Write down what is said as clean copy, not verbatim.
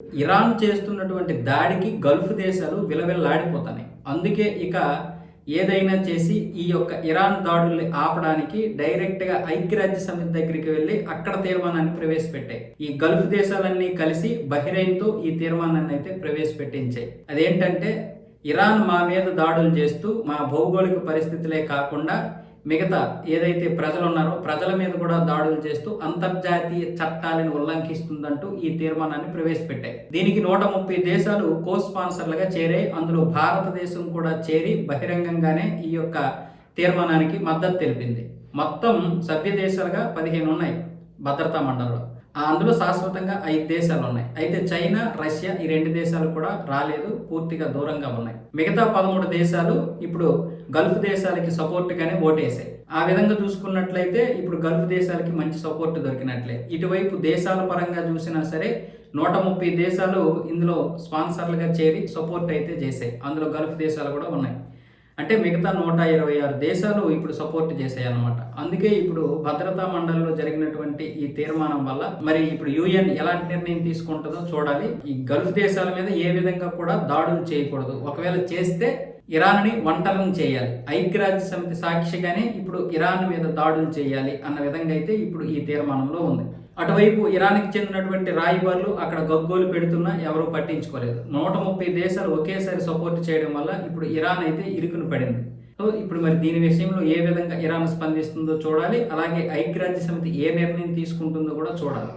Iran చేస్తున్నటువంటి దాడికి Gulf దేశాలు విలవిల్లాడిపోతున్నాయి. అందుకే ఇక ఏదైనా చేసి ఈ యొక్క ఇరాన్ దాడుల్ని ఆపడానికి డైరెక్ట్‌గా ఐక్యరాజ్య సమితి దగ్గరికి వెళ్లి అక్కడ తీర్మానాన్ని ప్రవేశపెట్టాయి. ఈ గల్ఫ్ దేశాలన్నీ కలిసి బహ్రెయిన్‌తో ఈ తీర్మానాన్ని అయితే ప్రవేశపెట్టించాయి. అదేంటంటే ఇరాన్ మా మీద దాడులు చేస్తూ మా భౌగోళిక పరిస్థితులే కాకుండా మిగతా ఏదైతే ప్రజలు ఉన్నారో ప్రజల మీద కూడా దాడులు చేస్తూ అంతర్జాతీయ చట్టాలను ఉల్లంఘిస్తుందంటూ ఈ తీర్మానాన్ని ప్రవేశపెట్టాయి. దీనికి 130 దేశాలు కో స్పాన్సర్లుగా చేరాయి. అందులో భారతదేశం కూడా చేరి బహిరంగంగానే ఈ యొక్క తీర్మానానికి మద్దతు తెలిపింది. మొత్తం సభ్య దేశాలుగా 15 ఉన్నాయి భద్రతా మండలిలో. అందులో శాశ్వతంగా 5 దేశాలు ఉన్నాయి. అయితే చైనా, రష్యా ఈ 2 దేశాలు కూడా రాలేదు, పూర్తిగా దూరంగా ఉన్నాయి. మిగతా 13 దేశాలు ఇప్పుడు గల్ఫ్ దేశాలకి సపోర్ట్గానే ఓటేసాయి. ఆ విధంగా చూసుకున్నట్లయితే ఇప్పుడు గల్ఫ్ దేశాలకి మంచి సపోర్ట్ దొరికినట్లే. ఇటువైపు దేశాల పరంగా చూసినా సరే 130 దేశాలు ఇందులో స్పాన్సర్లుగా చేరి సపోర్ట్ అయితే చేశాయి. అందులో గల్ఫ్ దేశాలు కూడా ఉన్నాయి. అంటే మిగతా 126 దేశాలు ఇప్పుడు సపోర్ట్ చేశాయి అన్నమాట. అందుకే ఇప్పుడు భద్రతా మండలిలో జరిగినటువంటి ఈ తీర్మానం వల్ల మరి ఇప్పుడు యుఎన్ ఎలాంటి నిర్ణయం తీసుకుంటుందో చూడాలి. ఈ గల్ఫ్ దేశాల మీద ఏ విధంగా కూడా దాడులు చేయకూడదు. ఒకవేళ చేస్తే ఇరాన్ని ఒంటరిని చేయాలి. ఐక్యరాజ్య సమితి సాక్షిగానే ఇప్పుడు ఇరాన్ మీద దాడులు చేయాలి అన్న విధంగా అయితే ఇప్పుడు ఈ తీర్మానంలో ఉంది. అటువైపు ఇరాన్కి చెందినటువంటి రాయబారులు అక్కడ గగ్గోలు పెడుతున్నా ఎవరూ పట్టించుకోలేదు. 130 దేశాలు ఒకేసారి సపోర్ట్ చేయడం వల్ల ఇప్పుడు ఇరాన్ అయితే ఇరుకును పడింది. సో ఇప్పుడు మరి దీని విషయంలో ఏ విధంగా ఇరాన్ స్పందిస్తుందో చూడాలి. అలాగే ఐక్యరాజ్య సమితి ఏ నిర్ణయం తీసుకుంటుందో కూడా చూడాలి.